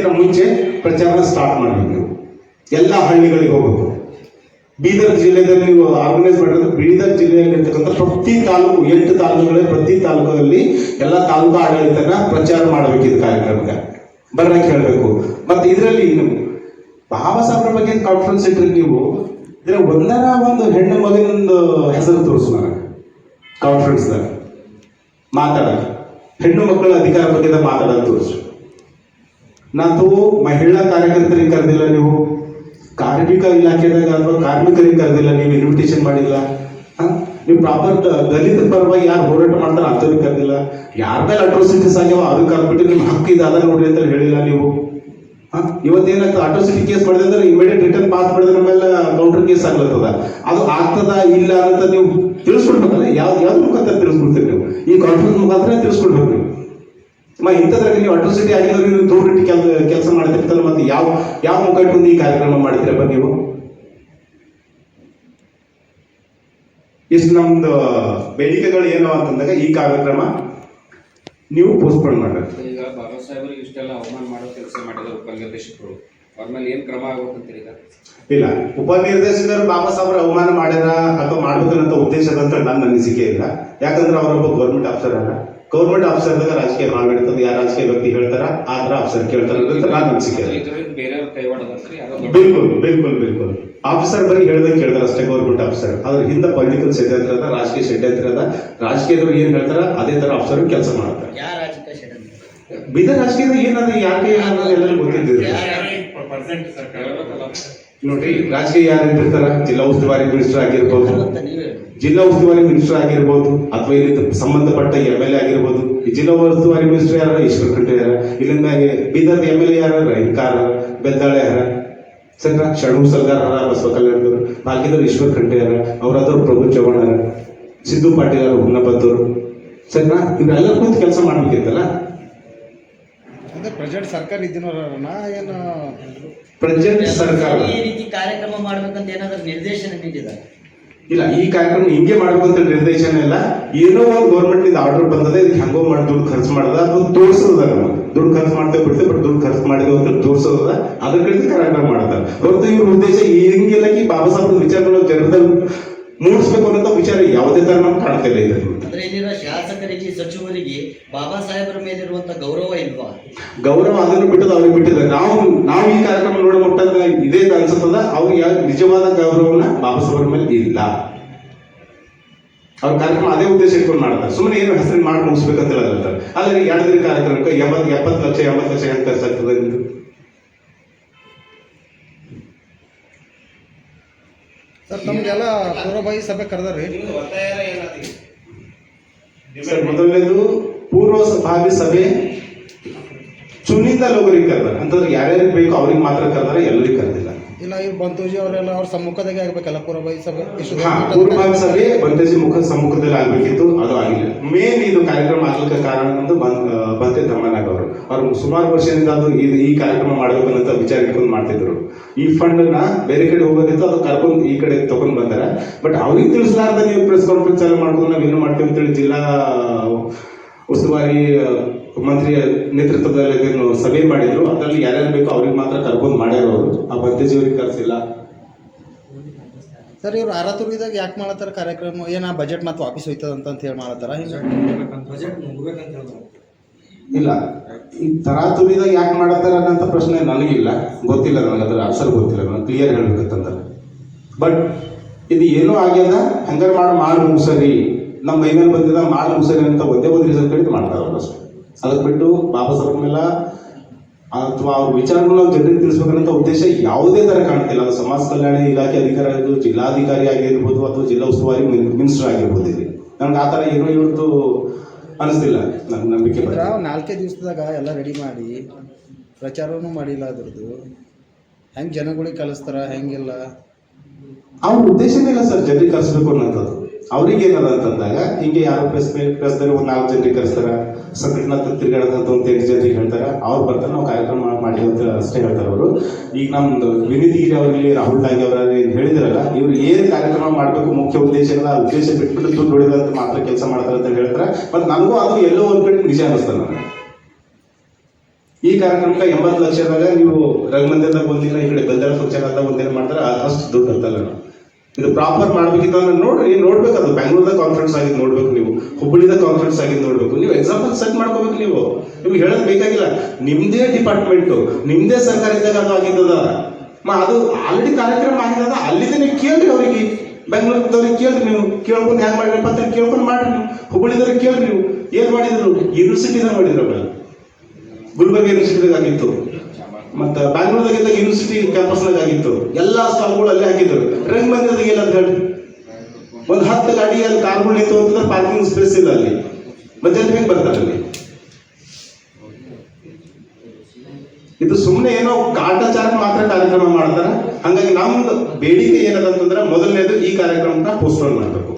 ಇದಕ್ಕಿಂತ ಮುಂಚೆ ಪ್ರಚಾರ ಸ್ಟಾರ್ಟ್ ಮಾಡಬೇಕು. ನೀವು ಎಲ್ಲ ಹಳ್ಳಿಗಳಿಗೆ ಹೋಗಬೇಕು. ಬೀದರ್ ಜಿಲ್ಲೆಯಲ್ಲಿ ನೀವು ಆರ್ಗನೈಸ್ ಮಾಡಿದ್ರೆ ಬೀದರ್ ಜಿಲ್ಲೆಯಲ್ಲಿರ್ತಕ್ಕಂಥ ಪ್ರತಿ ತಾಲೂಕು 8 ತಾಲೂಕುಗಳ ಪ್ರತಿ ತಾಲೂಕಲ್ಲಿ ಎಲ್ಲ ತಾಲೂಕು ಆಡಳಿತನ ಪ್ರಚಾರ ಮಾಡಬೇಕಿದ್ದು ಕಾರ್ಯಕ್ರಮಕ್ಕೆ ಬರ್ರಕ್ಕೆ ಹೇಳಬೇಕು. ಮತ್ತೆ ಇದರಲ್ಲಿ ಬಾಬಾ ಸಾಹೇಬ್ರ ಬಗ್ಗೆ ಕಾನ್ಫರೆನ್ಸ್ ಇಟ್ರಿ ನೀವು ಇದ್ರೆ ಒಂದು ಹೆಣ್ಣು ಮಗನೊಂದು ಹೆಸರು ತೋರಿಸು ನನಗೆ ಕಾನ್ಫರೆನ್ಸ್ದಾಗ ಮಾತಾಡೋದು, ಹೆಣ್ಣು ಮಕ್ಕಳ ಅಧಿಕಾರ ಬಗ್ಗೆ ಮಾತಾಡೋದು ತೋರಿಸು. ನಾವು ಮಹಿಳಾ ಕಾರ್ಯಕರ್ತರಿಗೆ ಕರೆದಿಲ್ಲ, ನೀವು ಕಾರ್ಮಿಕ ಇಲಾಖೆದಾಗ ಅಥವಾ ಕಾರ್ಮಿಕರಿಗೆ ಕರೆದಿಲ್ಲ, ನೀವು ಇನ್ವಿಟೇಷನ್ ಮಾಡಿಲ್ಲ. ನೀವು ಪ್ರಾಪರ್ ದಲಿತ ಪರವಾಗಿ ಯಾರು ಹೋರಾಟ ಮಾಡ್ತಾರೆ ಅಂಥವ್ರಿಗೆ ಕರೆದಿಲ್ಲ. ಯಾರ ಮೇಲೆ ಅಟ್ರೋಸಿಟೀಸ್ ಆಗ್ಯಾವ ಅದಕ್ಕೆ ಕರ್ಬಿಟ್ಟು ನಿಮ್ಮ ಹಕ್ಕು ಇದಾದ ನೋಡ್ರಿ ಅಂತ ಹೇಳಿಲ್ಲ ನೀವು. ಇವತ್ತೇನಾಗ್ತದೆ, ಅಟ್ರೋಸಿಟಿ ಕೇಸ್ ಮಾಡಿದೆ ಅಂದ್ರೆ ಇಮಿಡಿಯೇಟ್ ರಿಟರ್ನ್ ಪಾಸ್ ಮಾಡಿದ್ರೆ ಮೇಲೆ ಕೌಂಟರ್ ಕೇಸ್ ಆಗ್ಲತ್ತದ. ಅದು ಆಗ್ತದ ಇಲ್ಲ ಅಂತ ನೀವು ತಿಳಿಸ್ಕೊಡ್ಬೇಕಲ್ಲ, ಯಾವ್ದು ಮುಖಾಂತರ ತಿಳಿಸ್ಕೊಡ್ತೀರಿ ನೀವು? ಈ ಕಾನ್ಫರೆನ್ಸ್ ಮುಖಾಂತರ ತಿಳಿಸ್ಕೊಡ್ಬೇಕು ನೀವು. ಇಂಥದ್ರಾಗ ನೀವು ಅಟ್ರೋಸಿಟಿ ಆಗಿದ್ರೆ ನೀವು ದೂರಿಟ್ಟು ಕೆಲಸ ಮಾಡ್ತಿರ್ತಾರೆ. ಮತ್ತೆ ಯಾವ ಮುಖ ಇಟ್ಕೊಂಡು ಈ ಕಾರ್ಯಕ್ರಮ ಮಾಡಿದ್ರಪ್ಪ ನೀವು? ಇಷ್ಟು ನಮ್ದು ಬೇಡಿಕೆಗಳು ಏನು ಅಂತಂದಾಗ ಈ ಕಾರ್ಯಕ್ರಮ ನೀವು ಪೋಸ್ಟ್ಪೋನ್ ಮಾಡ್ಬೇಕು. ಈಗ ಬಾಬಾ ಸಾಹೇಬರಿಗೆ ಇಷ್ಟೆಲ್ಲ ಅವಮಾನ ಮಾಡೋ ಕೆಲಸ ಮಾಡಿದ ಉಪನಿರ್ದೇಶಕರು ಅವ್ರ ಮೇಲೆ ಏನ್ ಕ್ರಮ ಆಗುತ್ತಂತೀರಿ? ಈಗ ಇಲ್ಲ, ಉಪನಿರ್ದೇಶಕರು ಬಾಬಾ ಸಾಹೇಬ್ರ ಅವಮಾನ ಮಾಡ್ಯಾರ ಅಥವಾ ಮಾಡ್ಬೇಕನ್ನಂತ ಉದ್ದೇಶದಂತ ನನ್ನ ಅನಿಸಿಕೆ ಇಲ್ಲ. ಯಾಕಂದ್ರೆ ಅವರೊಬ್ಬ ಗೌರ್ಮೆಂಟ್ ಆಫೀಸರ್ ಅಲ್ಲ. ಗೌರ್ಮೆಂಟ್ ಆಫೀಸರ್ದಾಗ ರಾಜಕೀಯ ಮಾಡಿರ್ತದೆ. ಯಾರು ರಾಜಕೀಯ ವ್ಯಕ್ತಿ ಹೇಳ್ತಾರ ಆದ್ರ ಆಫೀಸರ್ ಕೇಳ್ತಾರ ಅಂತ ನನ್ನ ಅನಿಸಿಕೆ. ಬಿಲ್ಕುಲ್ ಆಫೀಸರ್ ಬರೀ ಹೇಳ್ದಂಗೆ ಕೇಳ್ತಾರ ಅಷ್ಟೇ. ಗೌರ್ಮೆಂಟ್ ಆಫೀಸರ್ ಅದ್ರ ಹಿಂದೆ ಪೊಲಿಟಿಕಲ್ ಷಡ್ಯಂತ್ರ ಅದ, ರಾಜಕೀಯ ಷಡ್ಯಂತ್ರ ಅದ. ರಾಜಕೀಯದವ್ರು ಏನ್ ಹೇಳ್ತಾರ ಅದೇ ತರ ಆಫೀಸರ್ ಕೆಲಸ ಮಾಡ್ತಾರೆ. ಬೀದರ್ ರಾಜಕೀಯದಾಗ ಏನದ ಯಾಕೆ ಎಲ್ಲರಿಗೂ ಗೊತ್ತಿದ್ದೀರಿ ನೋಡ್ರಿ. ರಾಜಕೀಯ ಯಾರು ಇರ್ತಾರ, ಜಿಲ್ಲಾ ಉಸ್ತುವಾರಿ ಮಿನಿಸ್ಟರ್ ಆಗಿರ್ಬೋದು, ಅಥವಾ ಇಲ್ಲಿ ಸಂಬಂಧಪಟ್ಟ MLA ಆಗಿರ್ಬೋದು. ಈ ಜಿಲ್ಲಾ ಉಸ್ತುವಾರಿ ಮಿನಿಸ್ಟರ್ ಯಾರ? ಈಶ್ವರ್ ಖಂಡ್ರೆ ಯಾರ? ಇಲ್ಲಿಂದ ಬೀದರ್ MLA ಯಾರ? ಹಿಂಕಾರ ಬೆದ್ದಾಳೆ ಯಾರ? ಸರಿ, ಷಣ್ಮುಖ ಸಲ್ಗಾರ್ ಹರ, ಬಸವ ಕಲ್ಯಾಣದವರು, ಬಾಕಿದವ್ರು ಈಶ್ವರ್ ಖಂಡ್ರೆ ಯಾರ? ಅವರಾದವ್ರು ಪ್ರಭು ಚವ್ಹಾಣ್ ಯಾರ? ಸಿದ್ದು ಪಾಟೀಲ್ ಯಾರು? ಹುನ್ನಪ್ಪದವರು. ಸರಿನಾ? ಇವರೆಲ್ಲ ಕೂತು ಕೆಲಸ ಮಾಡ್ಬೇಕಿತ್ತಲ್ಲ. ಪ್ರೆಸೆಂಟ್ ಸರ್ಕಾರ ಇದ್ದೀನೋರನ ಏನು ಪ್ರೆಸೆಂಟ್ ಸರ್ಕಾರ ಈ ರೀತಿ ಕಾರ್ಯಕ್ರಮ ಮಾಡ್ಬೇಕಂತ ಏನಾದ್ರು ನಿರ್ದೇಶನ ನೀಡಿದ್ದಾರೆ? ಇಲ್ಲ, ಈ ಕಾರ್ಯಕ್ರಮ ಹಿಂಗೆ ಮಾಡ್ಬೇಕಂತ ನಿರ್ದೇಶನ ಇಲ್ಲ. ಏನೋ ಒಂದು ಗೌರ್ಮೆಂಟ್ ಇಂದ ಆರ್ಡರ್ ಬಂದದೆ, ಇದಕ್ಕೆ ಹಂಗೋ ಮಾಡಿ ದುಡ್ಡು ಖರ್ಚು ಮಾಡದ, ಅದು ತೋರಿಸೋದ. ನಮಗೆ ದುಡ್ಡು ಖರ್ಚು ಮಾಡ್ತೇವೆ ಬಿಡ್ತೇವೆ, ಬಟ್ ದುಡ್ಡು ಖರ್ಚು ಮಾಡಿದ್ವಿ ಅಂತ ತೋರಿಸೋದ. ಅದ್ರ ಕಡೆ ಕಾರ್ಯಕ್ರಮ ಮಾಡ್ತಾರೆ ಹೊರತು ಇವ್ರ ಉದ್ದೇಶ ಹಿಂಗಿಲ್ಲ ಕಿ ಬಾಬಾ ಸಾಹೇಬ್ ವಿಚಾರಗಳು ಜನರಲ್ಲಿ ಮೂಡಿಸ್ಬೇಕು ಅನ್ನೋ ವಿಚಾರ ಯಾವುದೇ ತರ ನಮ್ಗೆ ಕಾಣ್ತಿಲ್ಲ. ಅಂದ್ರೆ ಇಲ್ಲಿರೋ ಶಾಸಕರಿಗೆ, ಸಚಿವರಿಗೆ ಬಾಬಾ ಸಾಹೇಬರ ಮೇಲಿರುವಂತ ಗೌರವ ಇಲ್ವಾ? ಗೌರವ ಅದನ್ನು ಬಿಟ್ಟದ ಅವ್ರಿಗೆ ಬಿಟ್ಟಿದ್ದಾರೆ. ನಾವು ಈ ಕಾರ್ಯಕ್ರಮ ನೋಡೋ ಮಟ್ಟದ ಇದೇ ಅನ್ಸುತ್ತದ. ಅವ್ರಿಗೆ ನಿಜವಾದ ಗೌರವನ ಬಾಬಾ ಸಾಹೇಬರ ಮೇಲೆ ಇಲ್ಲ. ಅವ್ರ ಕಾರ್ಯಕ್ರಮ ಅದೇ ಉದ್ದೇಶ ಇಟ್ಕೊಂಡು ಮಾಡ್ತಾರೆ. ಸುಮ್ಮನೆ ಏನು ಹೆಸರು ಮಾಡಿ ಮುಗಿಸ್ಬೇಕಂತ ಹೇಳ್ತಾರೆ. ಆದ್ರೆ 2 ದಿನ ಕಾರ್ಯಕ್ರಮಕ್ಕೆ 70 ಲಕ್ಷ 80 ಲಕ್ಷ ಹೆಂಗೆ ಖರ್ಚಾಗ್ತದೆ ನಿಮ್ದು? ಸರ್ ನಮ್ಗೆಲ್ಲ ಪೂರ್ವಭಾವಿ ಸಭೆ ಕರೆದ್ರಿ ಸರ್. ಮೊದಲನೇದು ಪೂರ್ವಭಾವಿ ಸಭೆ ಚುನಿಂದ ಲೋಕರಿಗೆ ಕರೆದಾರೆ ಅಂತಂದ್ರೆ ಯಾರ್ಯಾರಿಗೆ ಬೇಕು ಅವ್ರಿಗೆ ಮಾತ್ರ ಕರೆದಾರೆ, ಎಲ್ಲರಿಗೆ ಕರೆದಿಲ್ಲ. ಇಲ್ಲ, ಇವ್ರು ಬಂತೂಜಿ ಅವರೆಲ್ಲ ಅವ್ರ ಸಮ್ಮುಖದಾಗೆ ಆಗ್ಬೇಕಲ್ಲ ಪೂರ್ವಭಾವಿ ಸಭೆ. ಪೂರ್ವಭಾವಿ ಸಭೆ ಬಂತೇಜಿ ಸಮ್ಮುಖದಲ್ಲಿ ಆಗ್ಬೇಕಿತ್ತು, ಅದು ಆಗಿಲ್ಲ. ಮೇನ್ ಇದು ಕಾರ್ಯಕ್ರಮ ಆಗ್ಲಿಕ್ಕೆ ಕಾರಣ ಒಂದು ಬಂತೆ ತಮ್ಮನಾಗ್ ಅವ್ರು ಸುಮಾರು ವರ್ಷದಿಂದ ಅದು ಈ ಕಾರ್ಯಕ್ರಮ ಮಾಡ್ಬೇಕನ್ನಂತ ವಿಚಾರ ಇಟ್ಕೊಂಡು ಮಾಡ್ತಿದ್ರು. ಈ ಫಂಡ್ ನ ಬೇರೆ ಕಡೆ ಹೋಗೋದಿತ್ತು, ಅದು ಕರ್ಕೊಂಡು ಈ ಕಡೆ ತಗೊಂಡ್ ಬಂದಾರ. ಬಟ್ ಅವ್ರಿಗೆ ತಿಳಿಸಲಾರ್ದ ನೀವು ಪ್ರೆಸ್ ಕಾನ್ಫರೆನ್ಸ್ ಎಲ್ಲ ಮಾಡ್ಕೊಂಡು ನಾವೇನು ಮಾಡ್ತೀವಿ ಅಂತೇಳಿ ಜಿಲ್ಲಾ ಉಸ್ತುವಾರಿ ಮಂತ್ರಿಯ ನೇತೃತ್ವದಲ್ಲಿ ಸಭೆ ಮಾಡಿದ್ರು. ಅದರಲ್ಲಿ ಯಾರ್ಯಾರು ಬೇಕು ಅವ್ರಿಗೆ ಮಾತ್ರ ಕರ್ಕೊಂಡು ಮಾಡ್ಯಾರ ಅವರು. ಆ ಬಂತೇಜಿ ಅವ್ರಿಗೆ ಕರ್ಸಿಲ್ಲ. ಸರ್ ಇವ್ರು ಆರತುರಿದಾಗ ಯಾಕೆ ಮಾಡತ್ತಾರ ಕಾರ್ಯಕ್ರಮ? ಏನ ಬಜೆಟ್ ಮತ್ತು ವಾಪಸ್ ಹೋಯ್ತದ ಅಂತ ಹೇಳಿ ಮಾಡತ್ತಾರ? ಇಲ್ಲ, ಈ ತರಾತುರಿದಾಗ ಯಾಕೆ ಮಾಡತ್ತಾರ ಅನ್ನೋಂಥ ಪ್ರಶ್ನೆ ನನಗಿಲ್ಲ, ಗೊತ್ತಿಲ್ಲ. ನನಗೆ ಅದ್ರ ಆನ್ಸರ್ ಗೊತ್ತಿಲ್ಲ. ನಾನು ಕ್ಲಿಯರ್ ಹೇಳ್ಬೇಕಂತಂದ್ರೆ ಬಟ್ ಇದು ಏನೋ ಆಗ್ಯದ, ಹಂಗಾರೆ ಮಾಡಿ ಮುಗಿಸರಿ, ನಮ್ಮ ಮೈ ಮೇಲೆ ಬಂದಿದ್ದ ಮಾಡಿ ಮುಗಿಸರಿ ಅಂತ ಒಂದೇ ಒಂದು ರೀಸನ್ ಕಡಿದು ಮಾಡ್ತಾರೆ ಅವ್ರು ಅಷ್ಟೇ. ಅದಕ್ಕೆ ಬಿಟ್ಟು ಬಾಬಾ ಸಾಹೇಬ್ ಮೇಲೆ ಅಥವಾ ಅವ್ರ ವಿಚಾರಗಳು ನಾವು ಜನರಿಗೆ ತಿಳಿಸ್ಬೇಕನ್ನೋ ಉದ್ದೇಶ ಯಾವುದೇ ತರ ಕಾಣ್ತಿಲ್ಲ. ಅದು ಸಮಾಜ ಕಲ್ಯಾಣ ಇಲಾಖೆ ಅಧಿಕಾರಿ ಆಗಿರ್ಬೋದು, ಜಿಲ್ಲಾಧಿಕಾರಿ ಆಗಿರ್ಬೋದು, ಅಥವಾ ಜಿಲ್ಲಾ ಉಸ್ತುವಾರಿ ಮಿನಿಸ್ಟರ್ ಆಗಿರ್ಬೋದು. ಇಲ್ಲಿ ನಮ್ಗೆ ಆ ಥರ ಏನೋ ಇವತ್ತು ಅನಿಸ್ತಿಲ್ಲ. ನನ್ನ ನಂಬಿಕೆ 4 ದಿವಸದಾಗ ಎಲ್ಲ ರೆಡಿ ಮಾಡಿ ಪ್ರಚಾರನೂ ಮಾಡಿಲ್ಲ. ಅದ್ರದ್ದು ಹೆಂಗೆ ಜನಗಳಿಗೆ ಕಲಿಸ್ತಾರ, ಹೆಂಗಿಲ್ಲ ಅವ್ರ ಉದ್ದೇಶನೇ ಇಲ್ಲ ಸರ್ ಜನರಿಗೆ ಕಲಿಸ್ಬೇಕು ಅನ್ನೋಂಥದ್ದು. ಅವ್ರಿಗೆ ಏನದ ಅಂತಂದಾಗ ಹಿಂಗೆ ಯಾರು ಪ್ರೆಸ್ದಲ್ಲಿ ಒಂದು 4 ಜನರಿಗೆ ಕರೆಸ್ತಾರ, ಸಂಘಟನಾ ತಿರುಗಾಡದಂತ ಒಂದು 8 ಜನರಿಗೆ ಹೇಳ್ತಾರೆ, ಅವ್ರು ಬರ್ತಾರೆ, ನಾವು ಕಾರ್ಯಕ್ರಮ ಮಾಡಿದ್ವಿ ಅಂತ ಅಷ್ಟೇ ಹೇಳ್ತಾರೆ ಅವರು. ಈಗ ನಮ್ದು ವಿನೀತಿಗಿರಿ ಅವರಲ್ಲಿ, ರಾಹುಲ್ ಗಾಂಧಿ ಅವರಲ್ಲಿ ಹೇಳಿದ್ರಲ್ಲ, ಇವ್ರು ಏನು ಕಾರ್ಯಕ್ರಮ ಮಾಡಬೇಕು ಮುಖ್ಯ ಉದ್ದೇಶ ಇಲ್ಲ, ಆ ಉದ್ದೇಶ ಬಿಟ್ಬಿಟ್ಟು ದುಡ್ಡು ಹೊಡಿದಂತ ಮಾತ್ರ ಕೆಲಸ ಮಾಡ್ತಾರೆ ಅಂತ ಹೇಳ್ತಾರೆ. ಮತ್ತು ನನಗೂ ಅದು ಎಲ್ಲೋ ಒಂದು ಕಡೆ ನಿಜ ಅನ್ನಿಸ್ತದೆ ನನಗೆ. ಈ ಕಾರ್ಯಕ್ರಮಕ್ಕೆ 80 ಲಕ್ಷದಾಗ ನೀವು ರಂಗಮಂದಿರದಾಗ ಒಂದಿನ ಈ ಕಡೆ ಗಂಧರ್ವ ಫಂಕ್ಷನ್ ಅಂತ ಒಂದಿನ ಮಾಡಿದ್ರೆ ಅಷ್ಟು ದುಡ್ಡು ಅಂತಲ್ಲ ನಾವು. ಇದು ಪ್ರಾಪರ್ ಮಾಡ್ಬೇಕಿತ್ತು ಅಂದ್ರೆ ನೋಡ್ಬೇಕು. ಅದು ಬೆಂಗಳೂರದಾಗ ಕಾನ್ಫರೆನ್ಸ್ ಆಗಿದ್ದು ನೋಡ್ಬೇಕು, ನೀವು ಹುಬ್ಬಳ್ಳಿದಾಗ ಕಾನ್ಫರೆನ್ಸ್ ಆಗಿದ್ದು ನೋಡ್ಬೇಕು. ನೀವು ಎಕ್ಸಾಂಪಲ್ ಸೆಟ್ ಮಾಡ್ಕೋಬೇಕು. ನಿಮ್ಗೆ ಹೇಳೋದು ಬೇಕಾಗಿಲ್ಲ. ನಿಮ್ದೇ ಡಿಪಾರ್ಟ್ಮೆಂಟು, ನಿಮ್ದೇ ಸರ್ಕಾರದಾಗ ಅದು ಆಗಿದ್ದದ. ಅದು ಆಲ್ರೆಡಿ ಕಾರ್ಯಕ್ರಮ ಆಗಿದ್ದದ. ಅಲ್ಲಿದೆ ನೀವು ಕೇಳ್ರಿ ಅವರಿಗೆ, ಬೆಂಗಳೂರದವ್ರಿಗೆ ಕೇಳ್ರಿ, ನೀವು ಕೇಳ್ಕೊಂಡು ಹ್ಯಾಂಗ ಮಾಡಿರಪ್ಪ ಅಂತ ಕೇಳ್ಕೊಂಡು ಮಾಡ್ರಿ. ನೀವು ಹುಬ್ಬಳ್ಳಿದವ್ರಿಗೆ ಕೇಳ್ರಿ, ನೀವು ಏನ್ ಮಾಡಿದ್ರು. ಯೂನಿವರ್ಸಿಟಿದಾಗ ಮಾಡಿದ್ರಲ್ಲ, ಗುಲ್ಬರ್ಗ ಯೂನಿವರ್ಸಿಟಿದಾಗ ಆಗಿತ್ತು, ಮತ್ತು ಬ್ಯಾಂಗ್ಳೂರ್ದಾಗಿದ್ದಾಗ ಯೂನಿವರ್ಸಿಟಿ ಕ್ಯಾಂಪಸ್ನಾಗ ಆಗಿತ್ತು. ಎಲ್ಲ ಸ್ಥಳಗಳು ಅಲ್ಲೇ ಹಾಕಿದ್ರು. ರಂಗಮಂದಿರದಾಗ ಏನಂತ ಹೇಳಿ ಒಂದು 10 ಗಾಡಿ ಅಲ್ಲಿ ಕಾರ್ಗಳು ನಿಂತು ಅಂತಂದ್ರೆ ಪಾರ್ಕಿಂಗ್ ಸ್ಪೇಸ್ ಇಲ್ಲ ಅಲ್ಲಿ. ಮಧ್ಯಾಹ್ನ ಹೆಂಗೆ ಬರ್ತಾರೆ ಅಲ್ಲಿ? ಇದು ಸುಮ್ಮನೆ ಏನೋ ಕಾಟಾಚಾರಕ್ಕೆ ಮಾತ್ರ ಕಾರ್ಯಕ್ರಮ ಮಾಡ್ತಾರೆ. ಹಂಗಾಗಿ ನಮ್ದು ಬೇಡಿಕೆ ಏನದಂತಂದ್ರೆ, ಮೊದಲನೇದು ಈ ಕಾರ್ಯಕ್ರಮನ ಪೋಸ್ಟ್ಪೋನ್ ಮಾಡಬೇಕು.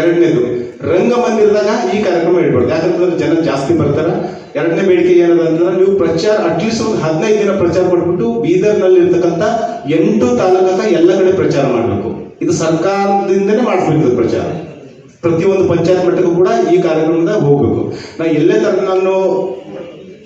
ಎರಡನೇದು ರಂಗಮಂದಿರದಾಗ ಈ ಕಾರ್ಯಕ್ರಮ ಇಡ್ಬಾರ್ದು. ಯಾಕಂತಂದ್ರೆ ಜನ ಜಾಸ್ತಿ ಬರ್ತಾರೆ. ಎರಡನೇ ಬೇಡಿಕೆ ಏನದ ಅಂತಂದ್ರೆ, ನೀವು ಪ್ರಚಾರ ಅಟ್ಲೀಸ್ಟ್ ಒಂದು 15 ದಿನ ಪ್ರಚಾರ ಮಾಡಿಬಿಟ್ಟು ಬೀದರ್ನಲ್ಲಿ ಇರ್ತಕ್ಕಂಥ 8 ತಾಲೂಕಾಗ ಎಲ್ಲ ಕಡೆ ಪ್ರಚಾರ ಮಾಡಬೇಕು. ಇದು ಸರ್ಕಾರದಿಂದನೇ ಮಾಡಿಸ್ಬೇಕು ಪ್ರಚಾರ. ಪ್ರತಿಯೊಂದು ಪಂಚಾಯತ್ ಮಟ್ಟಕ್ಕೂ ಕೂಡ ಈ ಕಾರ್ಯಕ್ರಮದಾಗ ಹೋಗ್ಬೇಕು. ನಾ ಎಲ್ಲೇ ತರ ನಾನು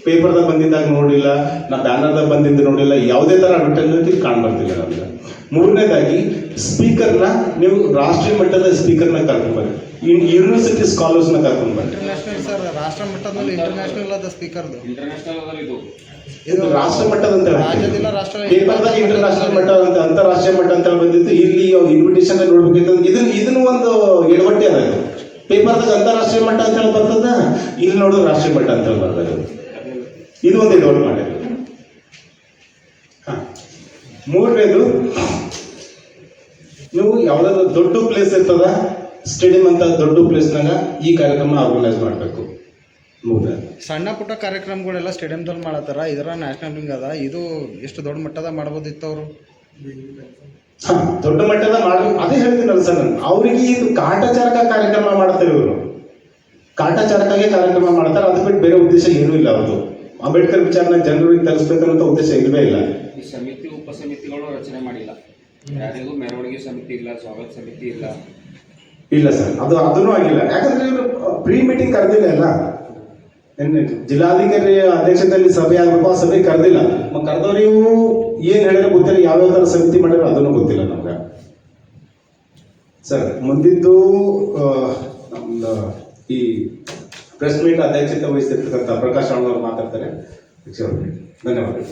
ಪೇಪರ್ದಾಗ ಬಂದಿದ್ದಾಗ ನೋಡಿಲ್ಲ, ನಾ ಬ್ಯಾನರ್ದಾಗ ಬಂದಿದ್ದು ನೋಡಿಲ್ಲ, ಯಾವುದೇ ತರ ಅಡ್ವರ್ಟೈಸ್ಮೆಂಟ್ ಇಲ್ಲಿ ಕಾಣ್ಬರ್ತಿಲ್ಲ ನಮ್ಗೆ. ಮೂರನೇದಾಗಿ ಸ್ಪೀಕರ್ನ ನೀವು ರಾಷ್ಟ್ರೀಯ ಮಟ್ಟದ ಸ್ಪೀಕರ್ನ ಕರ್ಕೊಂಡ್ಬರ್ರಿ, ಯೂನಿವರ್ಸಿಟಿ ಸ್ಕಾಲರ್ಸ್ನ ಕರ್ಕೊಂಡ್ಬರ್ರಿ. ಇಂಟರ್ನ್ಯಾಷನಲ್ ಸರ್, ರಾಷ್ಟ್ರ ಮಟ್ಟದಲ್ಲಿ ಇಂಟರ್ನ್ಯಾಷನಲ್ ಅದ ಸ್ಪೀಕರ್ದು. ಇಂಟರ್ನ್ಯಾಷನಲ್ ಅದಲ್ಲ ಇದು. ಇದು ರಾಷ್ಟ್ರ ಮಟ್ಟದ ಅಂತ ರಾಜ್ಯದಿಲ್ಲ, ರಾಷ್ಟ್ರ ಪೇಪರ್ದಾಗ ಇಂಟರ್ನ್ಯಾಷನಲ್ ಮಟ್ಟ ಅಂತ, ಅಂತಾರಾಷ್ಟ್ರೀಯ ಮಟ್ಟ ಅಂತ ಬಂದಿತ್ತು. ಇಲ್ಲಿ ಇನ್ವಿಟೇಷನ್ ನೋಡ್ಬೇಕಿತ್ತು. ಇದನ್ನು ಒಂದು ಎಡವಟ್ಟೆ ಅದ. ಪೇಪರ್ದಾಗ ಅಂತಾರಾಷ್ಟ್ರೀಯ ಮಟ್ಟ ಅಂತ ಹೇಳಿ ಬರ್ತದ, ಇಲ್ಲಿ ನೋಡೋದು ರಾಷ್ಟ್ರೀಯ ಮಟ್ಟ ಅಂತ ಹೇಳಿ ಬರ್ತದೆ. ಇದು ಒಂದು ಎಡವಟ್ಟು ಮಾಡಿದ್ರು. ಮೂರನೇದು, ನೀವು ಯಾವ್ದಾದ್ರು ದೊಡ್ಡ ಪ್ಲೇಸ್ ಇರ್ತದ, ಸ್ಟೇಡಿಯಂ ಅಂತ ದೊಡ್ಡ ಪ್ಲೇಸ್ನಾಗ ಈ ಕಾರ್ಯಕ್ರಮ ಆರ್ಗನೈಸ್ ಮಾಡಬೇಕು. ಸಣ್ಣ ಪುಟ್ಟ ಕಾರ್ಯಕ್ರಮಗಳೆಲ್ಲ ಸ್ಟೇಡಿಯಂದಲ್ಲಿ ಮಾಡತ್ತಾರ. ಇದರ ನ್ಯಾಷನಲ್ ವಿಂಗ್ ಅದ. ಇದು ಎಷ್ಟು ದೊಡ್ಡ ಮಟ್ಟದ ಮಾಡ್ಬೋದಿತ್ತು ಅವರು. ದೊಡ್ಡ ಮಟ್ಟದ ಮಾಡ್ಬೇಕು. ಅದೇ ಹೇಳ್ತೀನಲ್ಲ ಸರ್ ನಾನು, ಅವ್ರಿಗೆ ಇದು ಕಾಟಾಚಾರಕ ಕಾರ್ಯಕ್ರಮ ಮಾಡ್ತಾರೆ. ಇವರು ಕಾಟಾಚಾರಕ್ಕಾಗಿ ಕಾರ್ಯಕ್ರಮ ಮಾಡ್ತಾರೆ. ಅದು ಬಿಟ್ಟು ಬೇರೆ ಉದ್ದೇಶ ಏನೂ ಇಲ್ಲ. ಅವ್ರದ್ದು ಅಂಬೇಡ್ಕರ್ ವಿಚಾರನ ಜನರಿಗೆ ತಲುಪಿಸ್ಬೇಕನ್ನೋ ಉದ್ದೇಶ ಇಲ್ಲವೇ ಇಲ್ಲ. ಈ ಸಮಿತಿ ಉಪಸಮಿತಿಗಳು ರಚನೆ ಮಾಡಿಲ್ಲ. ಯಾರಿಗೂ ಮೆರವಣಿಗೆ ಸಮಿತಿ ಇಲ್ಲ, ಸ್ವಾಗತ ಸಮಿತಿ ಇಲ್ಲ. ಇಲ್ಲ ಸರ್, ಅದನ್ನೂ ಆಗಿಲ್ಲ. ಯಾಕಂದ್ರೆ ಇವರು ಪ್ರೀ ಮೀಟಿಂಗ್ ಕರೆದಿಲ್ಲ ಅಲ್ಲ. ಜಿಲ್ಲಾಧಿಕಾರಿ ಅಧ್ಯಕ್ಷತೆಯಲ್ಲಿ ಸಭೆ ಆಗಬೇಕು, ಆ ಸಭೆ ಕರೆದಿಲ್ಲ. ಕರೆದವ್ರು ಇವು ಏನ್ ಹೇಳಿದ್ರೆ ಗೊತ್ತಿಲ್ಲ, ಯಾವ್ಯಾವ ತರ ಸಮಿತಿ ಮಾಡಿರೋ ಅದನ್ನು ಗೊತ್ತಿಲ್ಲ ನಮ್ಗೆ. ಸರ್, ಮುಂದಿದ್ದು ನಮ್ದು ಈ ಪ್ರೆಸ್ ಮೀಟ್ ಅಧ್ಯಕ್ಷತೆ ವಹಿಸಿರ್ತಕ್ಕಂಥ ಪ್ರಕಾಶ್ ರಾವ್ ಅವರು ಮಾತಾಡ್ತಾರೆ. ಧನ್ಯವಾದಗಳು.